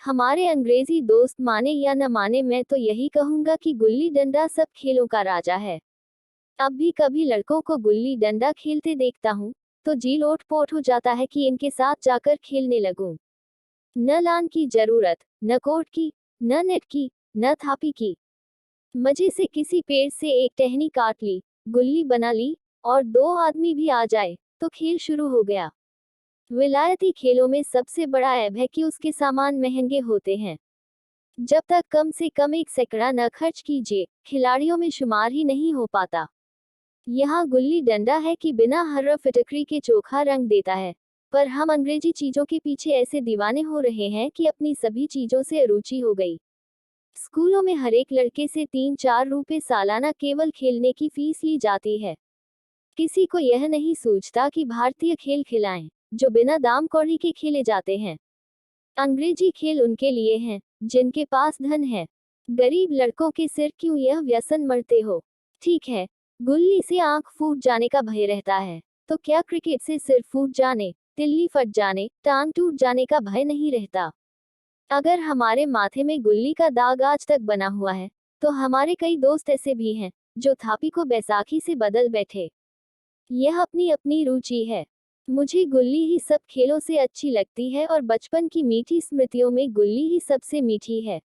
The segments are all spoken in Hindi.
हमारे अंग्रेजी दोस्त माने या न माने, मैं तो यही कहूंगा कि गुल्ली डंडा सब खेलों का राजा है। अब भी कभी लड़कों को गुल्ली डंडा खेलते देखता हूँ तो जी लोट-पोट हो जाता है कि इनके साथ जाकर खेलने लगूं। न लान की जरूरत, न कोर्ट की, न नेट की, न थापी की। मजे से किसी पेड़ से एक टहनी काट ली, गुल्ली बना ली, और दो आदमी भी आ जाए तो खेल शुरू हो गया। विलायती खेलों में सबसे बड़ा ऐब है कि उसके सामान महंगे होते हैं। जब तक कम से कम एक सैकड़ा न खर्च कीजिए, खिलाड़ियों में शुमार ही नहीं हो पाता। यहाँ गुल्ली डंडा है कि बिना हर्रा फिटकरी के चोखा रंग देता है। पर हम अंग्रेजी चीजों के पीछे ऐसे दीवाने हो रहे हैं कि अपनी सभी चीजों से अरुचि हो गई। स्कूलों में हर एक लड़के से 3-4 रुपए सालाना केवल खेलने की फीस ली जाती है। किसी को यह नहीं सूझता कि भारतीय खेल खिलाएं, जो बिना दाम कौड़ी के खेले जाते हैं। अंग्रेजी खेल उनके लिए हैं, जिनके पास धन है। गरीब लड़कों के सिर क्यों यह व्यसन मरते हो? ठीक है, गुल्ली से आंख फूट जाने का भय रहता है, तो क्या क्रिकेट से सिर फूट जाने, तिल्ली फट जाने, टांग टूट जाने का भय नहीं रहता? अगर हमारे माथे में गुल्ली का दाग आज तक बना हुआ है, तो हमारे कई दोस्त ऐसे भी हैं, जो थापी को बैसाखी से बदल बैठे। यह अपनी अपनी रुचि है। मुझे गुल्ली ही सब खेलों से अच्छी लगती है और बचपन की मीठी स्मृतियों में गुल्ली ही सबसे मीठी है।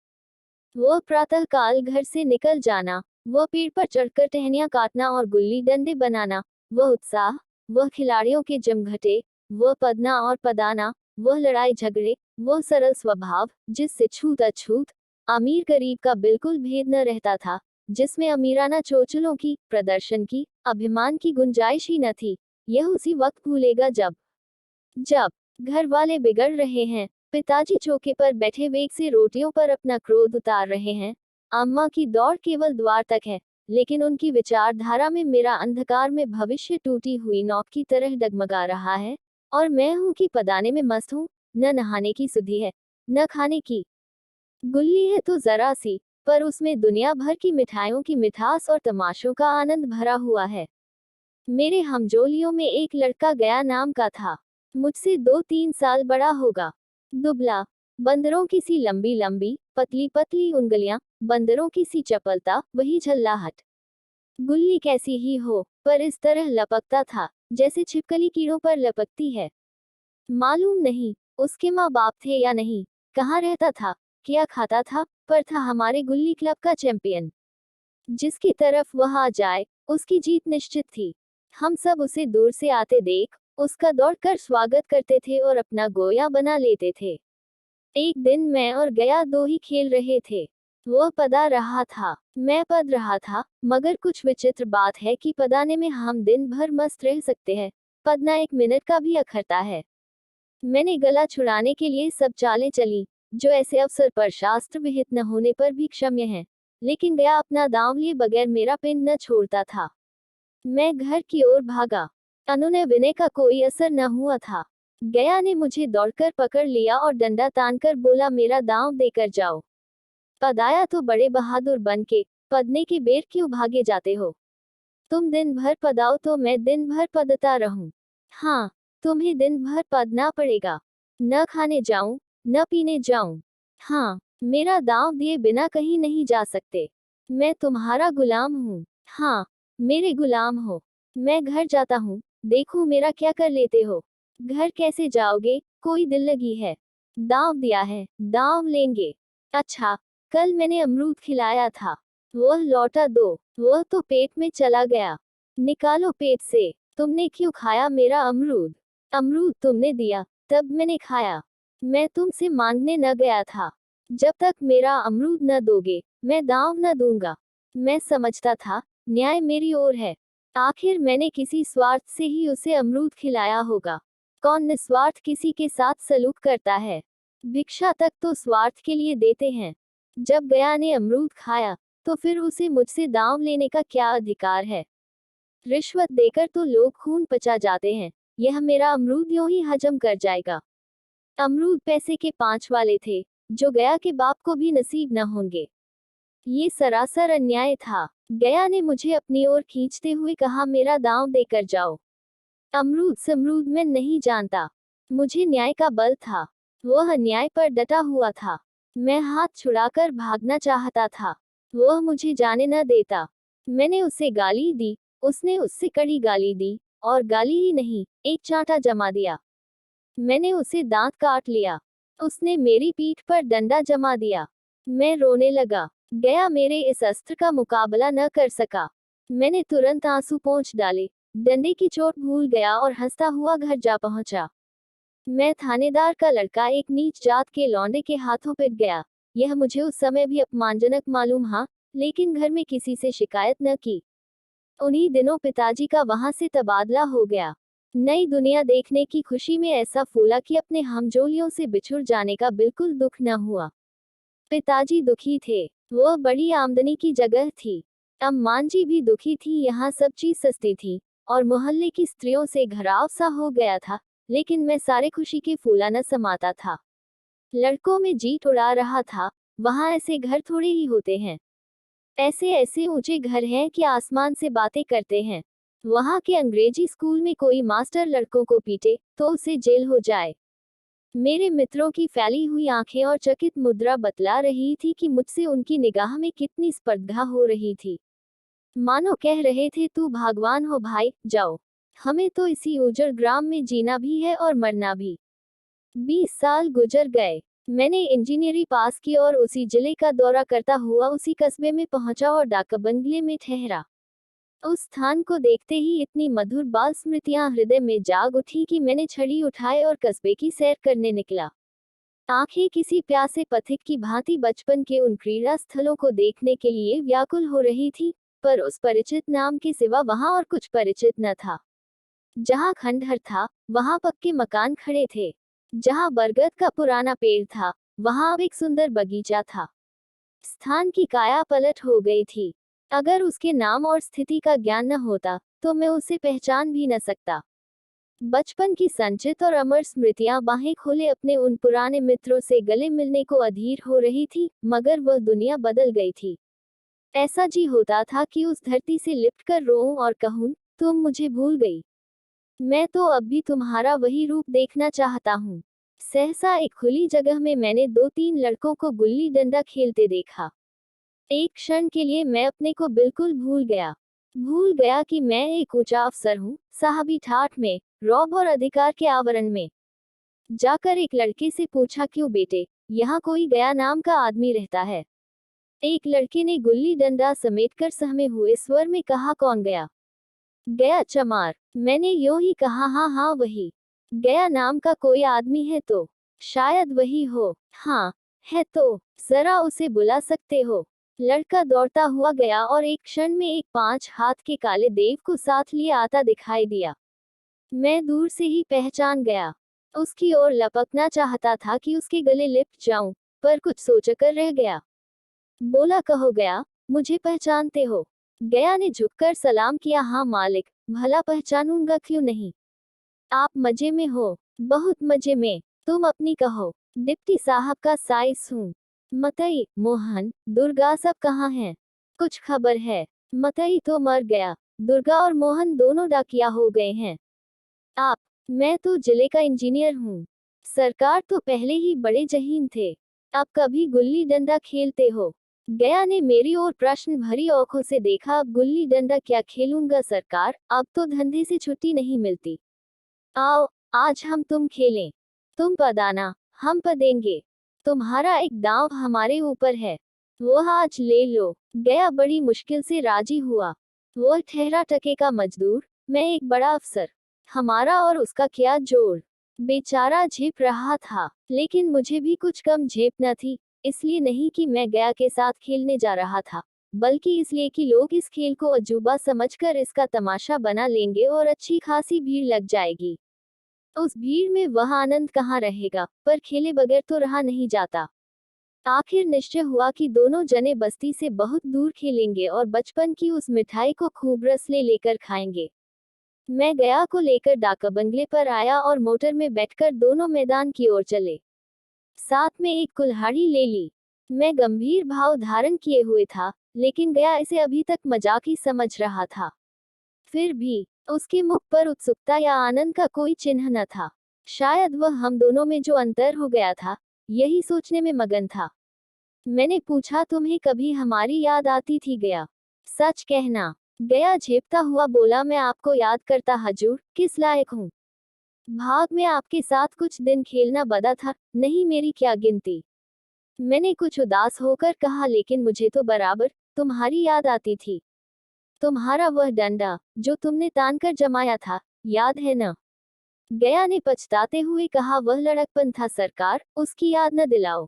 वह प्रातःकाल घर से निकल जाना, वह पेड़ पर चढ़कर टहनियां काटना और गुल्ली डंडे बनाना, वह उत्साह, वह खिलाड़ियों के जमघटे, वह पदना और पदाना, वह लड़ाई झगड़े, वह सरल स्वभाव, जिससे छूत अछूत, अमीर गरीब का बिल्कुल भेद न रहता था, जिसमें अमीराना चोचलों की, प्रदर्शन की, अभिमान की गुंजाइश ही न थी। यह उसी वक्त भूलेगा जब जब घर वाले बिगड़ रहे हैं, पिताजी चौके पर बैठे वेग से रोटियों पर अपना क्रोध उतार रहे हैं, अम्मा की दौड़ केवल द्वार तक है, लेकिन उनकी विचारधारा में मेरा अंधकार में भविष्य टूटी हुई नौक की तरह डगमगा रहा है, और मैं हूं कि पदाने में मस्त हूं। न नहाने की सुधि है, न खाने की। गुल्ली है तो जरा सी, पर उसमें दुनिया भर की मिठाइयों की मिठास और तमाशों का आनंद भरा हुआ है। मेरे हमजोलियों में एक लड़का गया नाम का था। मुझसे 2-3 साल बड़ा होगा। दुबला, बंदरों की सी लंबी लंबी, पतली पतली उंगलियां, बंदरों की सी चपलता, वही झल्लाहट। गुल्ली कैसी ही हो, पर इस तरह लपकता था, जैसे छिपकली कीड़ों पर लपकती है। मालूम नहीं, उसके माँ बाप थे या नहीं, कहाँ रहता था, क्या खाता था, पर था हमारे गुल्ली क्लब का चैंपियन। जिसकी तरफ वह आ जाए, उसकी जीत निश्चित थी। हम सब उसे दूर से आते देख, उसका दौड़कर स्वागत करते थे और अपना गोया बना लेते थे। एक दिन मैं और गया दो ही खेल रहे थे। वह पदा रहा था, मैं पद रहा था, मगर कुछ विचित्र बात है कि पदाने में हम दिन भर मस्त रह सकते हैं, पदना 1 मिनट का भी अखरता है। मैंने गला छुड़ाने के लिए सब चालें चली, जो ऐसे अवसर पर शास्त्र विहित न होने पर भी क्षम्य हैं, लेकिन गया अपना दांव लिए बगैर मेरा पिंड न छोड़ता था। मैं घर की ओर भागा। अनुनय विनय का कोई असर न हुआ था। गया ने मुझे दौड़कर पकड़ लिया और डंडा तानकर बोला, मेरा दांव देकर जाओ। पदाया तो बड़े बहादुर बन के, पदने के बेर क्यों भागे जाते हो? तुम दिन भर पदाओ तो मैं दिन भर पदता रहूं। हाँ, तुम्हें दिन भर पदना पड़ेगा। न खाने जाऊं, न पीने जाऊं। हाँ, मेरा दांव दिए बिना कहीं नहीं जा सकते। मैं तुम्हारा गुलाम हूँ। हाँ, मेरे गुलाम हो। मैं घर जाता हूँ, देखूं मेरा क्या कर लेते हो। घर कैसे जाओगे, कोई दिल लगी है। दांव दिया है, दांव लेंगे। अच्छा, कल मैंने अमरूद खिलाया था, वह लौटा दो। वह तो पेट में चला गया। निकालो पेट से। तुमने क्यों खाया मेरा अमरूद? अमरूद तुमने दिया, तब मैंने खाया। मैं तुमसे मांगने न गया था। जब तक मेरा अमरूद न दोगे, मैं दांव न दूंगा। मैं समझता था, न्याय मेरी ओर है। आखिर मैंने किसी स्वार्थ से ही उसे अमरूद खिलाया होगा। कौन निस्वार्थ किसी के साथ सलूक करता है? भिक्षा तक तो स्वार्थ के लिए देते हैं। जब गया ने अमरूद खाया, तो फिर उसे मुझसे दांव लेने का क्या अधिकार है? रिश्वत देकर तो लोग खून पचा जाते हैं, यह मेरा अमरूद यूं ही हजम कर जाएगा। अमरूद पैसे के 5 वाले थे, जो गया के बाप को भी नसीब न होंगे। ये सरासर अन्याय था। गया ने मुझे अपनी ओर खींचते हुए कहा, मेरा दांव देकर जाओ। अमरूद समरूद मैं नहीं जानता, मुझे न्याय का बल था। वह अन्याय पर डटा हुआ था। मैं हाथ छुड़ाकर भागना चाहता था। वह मुझे जाने न देता। मैंने उसे गाली दी, उसने उससे कड़ी गाली दी, और गाली ही नहीं, एक चांटा जमा दिया। मैंने उसे दांत काट लिया। उसने मेरी पीठ पर डंडा जमा दिया। मैं रोने लगा। गया मेरे इस अस्त्र का मुकाबला न कर सका। मैंने तुरंत आंसू पोंछ डाले, डंडे की चोट भूल गया और हंसता हुआ घर जा पहुंचा। मैं थानेदार का लड़का एक नीच जात के लौंडे के हाथों पिट गया। यह मुझे उस समय भी अपमानजनक मालूम हुआ, लेकिन घर में किसी से शिकायत न की। उन्हीं दिनों पिताजी का वहां से तबादला हो गया। नई दुनिया देखने की खुशी में ऐसा फूला कि अपने हमजोलियों से बिछुड़ जाने का बिल्कुल दुख न हुआ। पिताजी दुखी थे। वो बड़ी आमदनी की जगह थी। अम्मान जी भी दुखी थी। यहाँ सब चीज सस्ती थी और मोहल्ले की स्त्रियों से घराव सा हो गया था, लेकिन मैं सारे खुशी के फूला न समाता था। लड़कों में जीत उड़ा रहा था। वहाँ ऐसे घर थोड़े ही होते हैं। ऐसे ऐसे ऊंचे घर हैं कि आसमान से बातें करते हैं। वहाँ के अंग्रेजी स्कूल में कोई मास्टर लड़कों को पीटे तो उसे जेल हो जाए। मेरे मित्रों की फैली हुई आंखें और चकित मुद्रा बतला रही थी कि मुझसे उनकी निगाह में कितनी स्पर्धा हो रही थी। मानो कह रहे थे, तू भगवान हो भाई, जाओ। हमें तो इसी उजड़ ग्राम में जीना भी है और मरना भी। 20 साल गुजर गए। मैंने इंजीनियरिंग पास की और उसी जिले का दौरा करता हुआ उसी कस्बे में पहुंचा और डाक बंगले में ठहरा। उस स्थान को देखते ही इतनी मधुर बाल स्मृतियां हृदय में जाग उठी कि मैंने छड़ी उठाए और कस्बे की सैर करने निकला। आंखें किसी प्यासे पथिक की भांति बचपन के उन क्रीड़ा स्थलों को देखने के लिए व्याकुल हो रही थी, पर उस परिचित नाम के सिवा वहां और कुछ परिचित न था। जहां खंडहर था, वहां पक्के मकान खड़े थे। जहां बरगद का पुराना पेड़ था, वहां अब एक सुंदर बगीचा था। स्थान की काया पलट हो गई थी। अगर उसके नाम और स्थिति का ज्ञान न होता, तो मैं उसे पहचान भी न सकता। बचपन की संचित और अमर स्मृतियां बाहें खोले अपने उन पुराने मित्रों से गले मिलने को अधीर हो रही थी, मगर वह दुनिया बदल गई थी। ऐसा जी होता था कि उस धरती से लिपटकर रोऊं और कहूं, तुम मुझे भूल गई। मैं तो अब भी तुम्हारा वही रूप देखना चाहता हूँ। सहसा एक खुली जगह में मैंने 2-3 लड़कों को गुल्ली डंडा खेलते देखा। एक क्षण के लिए मैं अपने को बिल्कुल भूल गया कि मैं एक ऊंचा अफसर हूँ, साहबी ठाठ में, रौब और अधिकार के आवरण में। जाकर एक लड़के से पूछा, क्यों बेटे, यहाँ कोई गया नाम का आदमी रहता है? एक लड़के ने गुल्ली डंडा समेटकर सहमे हुए स्वर में कहा, कौन गया? गया चमार। मैंने यूं ही कहा, हाँ हाँ वही। गया नाम का कोई आदमी है तो शायद वही हो। हाँ है तो जरा उसे बुला सकते हो? लड़का दौड़ता हुआ गया और एक क्षण में एक 5 हाथ के काले देव को साथ लिए आता दिखाई दिया। मैं दूर से ही पहचान गया। उसकी ओर लपकना चाहता था कि उसके गले लिपट जाऊं, पर कुछ सोचकर रह गया। बोला, कहो गया, मुझे पहचानते हो? गया ने झुककर सलाम किया, हाँ मालिक, भला पहचानूंगा क्यों नहीं। आप मजे में हो? बहुत मजे में। तुम अपनी कहो। डिप्टी साहब का साइस हूँ। मतई, मोहन, दुर्गा सब कहाँ हैं? कुछ खबर है? मतई तो मर गया। दुर्गा और मोहन दोनों डाकिया हो गए हैं। आप? मैं तो जिले का इंजीनियर हूँ। सरकार तो पहले ही बड़े जहीन थे। आप कभी गुल्ली डंडा खेलते हो? गया ने मेरी ओर प्रश्न भरी आंखों से देखा। अब गुल्ली डंडा क्या खेलूंगा सरकार, अब तो धंधे से छुट्टी नहीं मिलती। आओ, आज हम तुम खेलें। तुम पदाना, हम पदेंगे। तुम्हारा एक दांव हमारे ऊपर है, वो आज ले लो। गया बड़ी मुश्किल से राजी हुआ। वो ठहरा टके का मजदूर, मैं एक बड़ा अफसर। हमारा और उसका क्या जोड़। बेचारा झेप रहा था, लेकिन मुझे भी कुछ कम झेप न थी। इसलिए नहीं कि मैं गया के साथ खेलने जा रहा था, बल्कि इसलिए कि लोग इस खेल को अजूबा समझकर इसका तमाशा बना लेंगे और अच्छी खासी भीड़ लग जाएगी। उस भीड़ में वह आनंद कहाँ रहेगा, पर खेले बगैर तो रहा नहीं जाता। आखिर निश्चय हुआ कि दोनों जने बस्ती से बहुत दूर खेलेंगे और बचपन की उस मिठाई को खूब रस ले लेकर खाएंगे। मैं गया को लेकर डाक बंगले पर आया और मोटर में बैठकर दोनों मैदान की ओर चले। साथ में एक कुल्हाड़ी ले ली। मैं गंभीर भाव धारण किए हुए था, लेकिन गया इसे अभी तक मजाक ही समझ रहा था। फिर भी उसके मुख पर उत्सुकता या आनंद का कोई चिन्ह न था। शायद वह हम दोनों में जो अंतर हो गया था, यही सोचने में मगन था। मैंने पूछा, तुम्हें कभी हमारी याद आती थी गया? सच कहना। गया झेपता हुआ बोला, मैं आपको याद करता हजूर, किस लायक हूँ? भाग में आपके साथ कुछ दिन खेलना बदा था, नहीं मेरी क्या गिनती। मैंने कुछ उदास होकर कहा, लेकिन मुझे तो बराबर तुम्हारी याद आती थी। तुम्हारा वह डंडा जो तुमने तान कर जमाया था, याद है न? गया ने पछताते हुए कहा, वह लड़कपन था सरकार, उसकी याद न दिलाओ।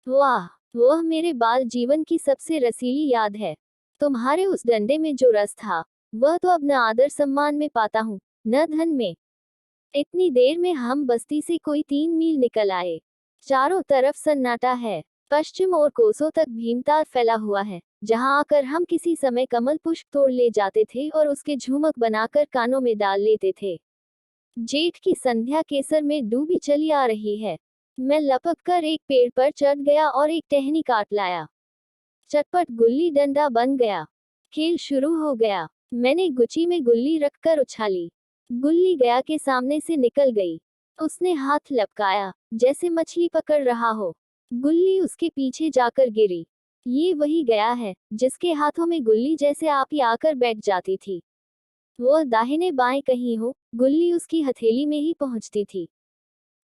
वाह, वह मेरे बाल जीवन की सबसे रसीली याद है। तुम्हारे उस डंडे में जो रस था, वह तो अब न आदर सम्मान में पाता हूँ, न धन में। इतनी देर में हम बस्ती से कोई 3 मील निकल आए। चारों तरफ सन्नाटा है। पश्चिम और कोसों तक भीमताल फैला हुआ है, जहां आकर हम किसी समय कमल पुष्प तोड़ ले जाते थे और उसके झुमक बनाकर कानों में डाल लेते थे। जेठ की संध्या केसर में डूबी चली आ रही है। मैं लपक कर एक पेड़ पर चढ़ गया और एक टहनी काट लाया। चटपट गुल्ली डंडा बन गया। खेल शुरू हो गया। मैंने गुची में गुल्ली रखकर उछाली। गुल्ली गया के सामने से निकल गई। उसने हाथ लपकाया, जैसे मछली पकड़ रहा हो। गुल्ली उसके पीछे जाकर गिरी। ये वही गया है, जिसके हाथों में गुल्ली जैसे आप ही आकर बैठ जाती थी। वह दाहिने बाएं कहीं हो, गुल्ली उसकी हथेली में ही पहुंचती थी।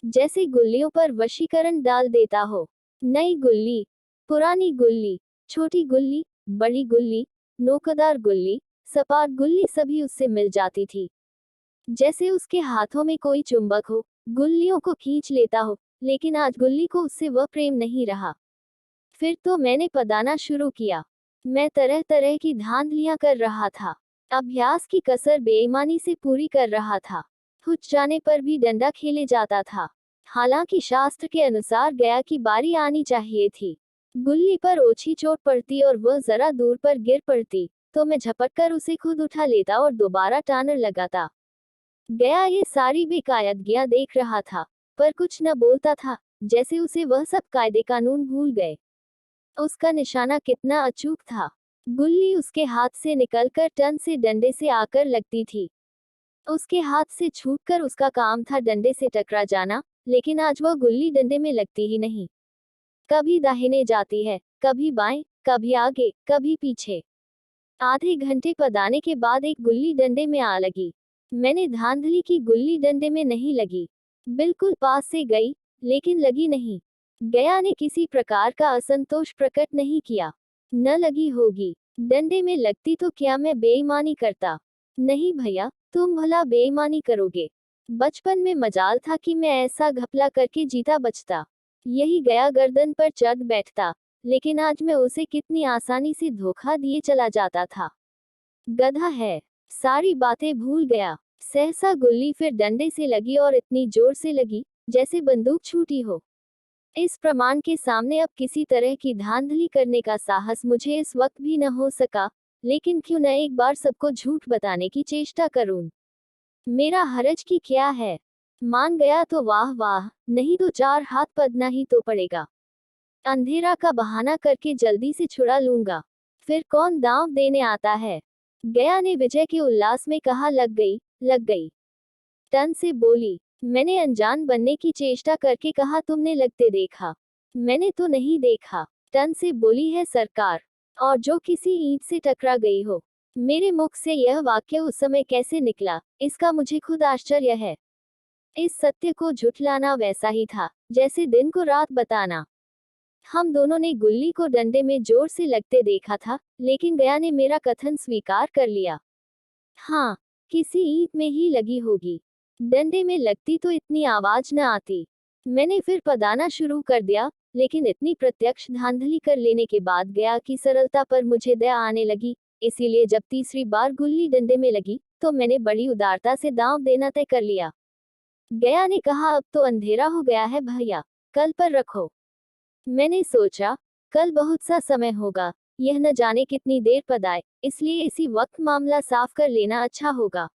जैसे गुल्लियों पर वशीकरण डाल देता हो। नई गुल्ली, पुरानी गुल्ली, छोटी गुल्ली, बड़ी गुल्ली, नोकदार गुल्ली, सपाट गुल्ली सभी उससे मिल जाती थी। जैसे उसके हाथों में कोई चुंबक हो, गुल्लियों को खींच लेता हो, लेकिन आज गुल्ली को उससे वह प्रेम नहीं रहा। फिर तो मैंने पदाना शुरू किया। मैं तरह तरह की धांधलियां कर रहा था। अभ्यास की कसर बेईमानी से पूरी कर रहा था। हुच जाने पर भी डंडा खेले जाता था। हालांकि शास्त्र के अनुसार गया की बारी आनी चाहिए थी। गुल्ली पर ओछी चोट पड़ती और वह जरा दूर पर गिर पड़ती, तो मैं झपट कर उसे खुद उठा लेता और दोबारा टानर लगाता। गया ये सारी बेकायदगियां देख रहा था, पर कुछ न बोलता था, जैसे उसे वह सब कायदे कानून भूल गए। उसका निशाना कितना अचूक था। गुल्ली उसके हाथ से निकलकर टन से डंडे से आकर लगती थी। उसके हाथ से छूटकर उसका काम था डंडे से टकरा जाना, लेकिन आज वह गुल्ली डंडे में लगती ही नहीं। कभी दाहिने जाती है, कभी बाएं, कभी आगे, कभी पीछे। आधे घंटे पदाने के बाद एक गुल्ली डंडे में आ लगी। मैंने धांधली की, गुल्ली डंडे में नहीं लगी। बिल्कुल पास से गई, लेकिन लगी नहीं। गया ने किसी प्रकार का असंतोष प्रकट नहीं किया। न लगी होगी। डंडे में लगती तो क्या मैं बेईमानी करता? नहीं भैया, तुम भला बेईमानी करोगे? बचपन में मजाल था कि मैं ऐसा घपला करके जीता बचता। यही गया गर्दन पर चढ़ बैठता, लेकिन आज मैं उसे कितनी आसानी से धोखा दिए चला जाता था। गधा है। सारी बातें भूल गया। सहसा गुल्ली फिर डंडे से लगी और इतनी जोर से लगी, जैसे बंदूक छूटी हो। इस प्रमाण के सामने अब किसी तरह की धांधली करने का साहस मुझे इस वक्त भी न हो सका, लेकिन क्यों न एक बार सबको झूठ बताने की चेष्टा करूं। मेरा हरज की क्या है? मान गया तो वाह वाह, नहीं तो 4 हाथ पदना ही तो पड़ेगा। अंधेरा का बहाना करके जल्दी से छुड़ा लूंगा। फिर कौन दांव देने आता है? गया ने विजय के उल्लास में कहा, लग गई, लग गई। टन से बोली। मैंने अनजान बनने की चेष्टा करके कहा, तुमने लगते देखा? मैंने तो नहीं देखा। टन से बोली, है सरकार। और जो किसी ईंट से टकरा गई हो। मेरे मुख से यह वाक्य उस समय कैसे निकला, इसका मुझे खुद आश्चर्य है। इस सत्य को झुठलाना वैसा ही था, जैसे दिन को रात बताना। हम दोनों ने गुल्ली को डंडे में जोर से लगते देखा था, लेकिन गया ने मेरा कथन स्वीकार कर लिया। हाँ, किसी ईंट में ही लगी होगी। डंडे में लगती तो इतनी आवाज न आती। मैंने फिर पदाना शुरू कर दिया, लेकिन इतनी प्रत्यक्ष धांधली कर लेने के बाद गया की सरलता पर मुझे दया आने लगी, इसीलिए जब तीसरी बार गुल्ली डंडे में लगी, तो मैंने बड़ी उदारता से दांव देना तय कर लिया। गया ने कहा, अब तो अंधेरा हो गया है भैया, कल पर रखो। मैंने सोचा, कल बहुत सा समय होगा, यह न जाने कितनी देर पदाए, इसलिए इसी वक्त मामला साफ कर लेना अच्छा होगा।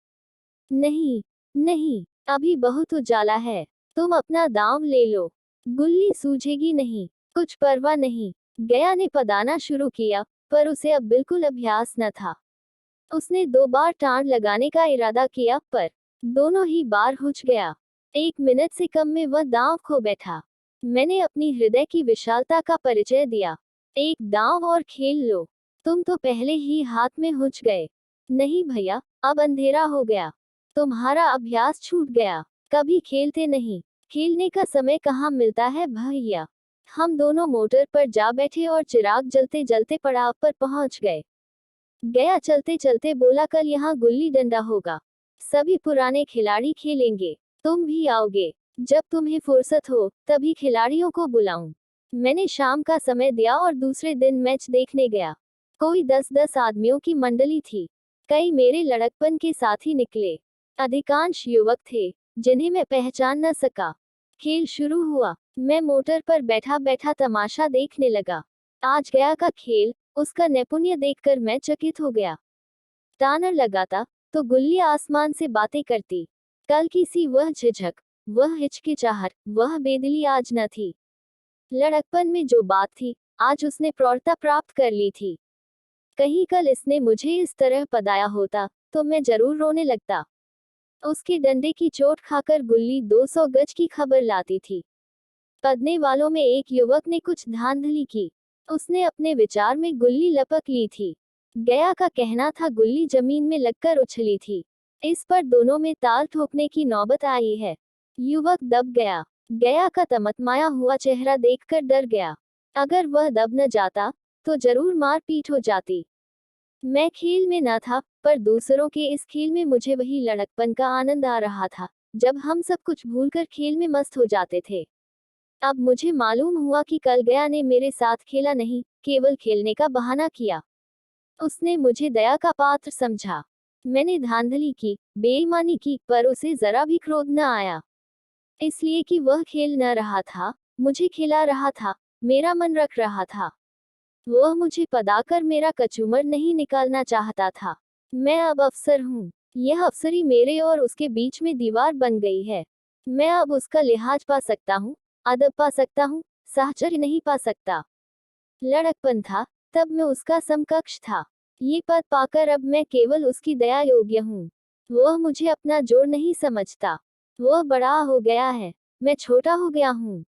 नहीं, नहीं, अभी बहुत उजाला है। तुम अपना दांव ले लो। गुल्ली सूझेगी नहीं। कुछ परवाह नहीं। गया ने पदाना शुरू किया, पर उसे अब बिल्कुल अभ्यास न था। उसने 2 बार टाण लगाने का इरादा किया, पर दोनों ही बार हुच गया। 1 मिनट से कम में वह दांव खो बैठा। मैंने अपनी हृदय की विशालता का परिचय दिया। एक दांव और खेल लो। तुम तो पहले ही हाथ में हुच गए। नहीं भैया, अब अंधेरा हो गया। तुम्हारा अभ्यास छूट गया। कभी खेलते नहीं। खेलने का समय कहाँ मिलता है भैया। हम दोनों मोटर पर जा बैठे और चिराग जलते जलते पड़ाव पर पहुंच गए। गया चलते चलते बोला, कल यहाँ गुल्ली डंडा होगा। सभी पुराने खिलाड़ी खेलेंगे। तुम भी आओगे। जब तुम्हें फुर्सत हो तभी खिलाड़ियों को बुलाऊं। मैंने शाम का समय दिया और दूसरे दिन मैच देखने गया। कोई 10-10 आदमियों की मंडली थी। कई मेरे लड़कपन के साथी निकले। अधिकांश युवक थे जिन्हें मैं पहचान न सका। खेल शुरू हुआ। मैं मोटर पर बैठा बैठा तमाशा देखने लगा। आज गया का खेल, उसका नैपुण्य देखकर मैं चकित हो गया। टानर लगाता तो गुल्ली आसमान से बातें करती। कल की सी वह झिझक, वह हिचकिचाहट, वह बेदिली आज न थी। लड़कपन में जो बात थी, आज उसने प्रौढ़ता प्राप्त कर ली थी। कहीं कल इसने मुझे इस तरह पदाया होता तो मैं जरूर रोने लगता। उसके डंडे की चोट खाकर गुल्ली 200 गज की खबर लाती थी। पदने वालों में एक युवक ने कुछ धांधली की। उसने अपने विचार में गुल्ली लपक ली थी। गया का कहना था गुल्ली जमीन में लगकर उछली थी। इस पर दोनों में ताल ठोकने की नौबत आई है। युवक दब गया। गया का तमतमाया हुआ चेहरा देखकर डर गया। अगर वह दब न जाता तो जरूर मारपीट हो जाती। मैं खेल में न था, पर दूसरों के इस खेल में मुझे वही लड़कपन का आनंद आ रहा था जब हम सब कुछ भूलकर खेल में मस्त हो जाते थे। अब मुझे मालूम हुआ कि कल गया ने मेरे साथ खेला नहीं, केवल खेलने का बहाना किया। उसने मुझे दया का पात्र समझा। मैंने धांधली की, बेईमानी की, पर उसे जरा भी क्रोध न आया। इसलिए कि वह खेल न रहा था, मुझे खिला रहा था, मेरा मन रख रहा था। वह मुझे पदाकर मेरा कचूमर नहीं निकालना चाहता था। मैं अब अफसर हूँ। यह अफसरी मेरे और उसके बीच में दीवार बन गई है। मैं अब उसका लिहाज पा सकता हूँ, अदब पा सकता हूँ, साहचर्य नहीं पा सकता। लड़कपन था, तब मैं उसका समकक्ष था। ये पद पाकर अब मैं केवल उसकी दया योग्य हूँ। वह मुझे अपना जोड़ नहीं समझता। वह बड़ा हो गया है, मैं छोटा हो गया हूँ।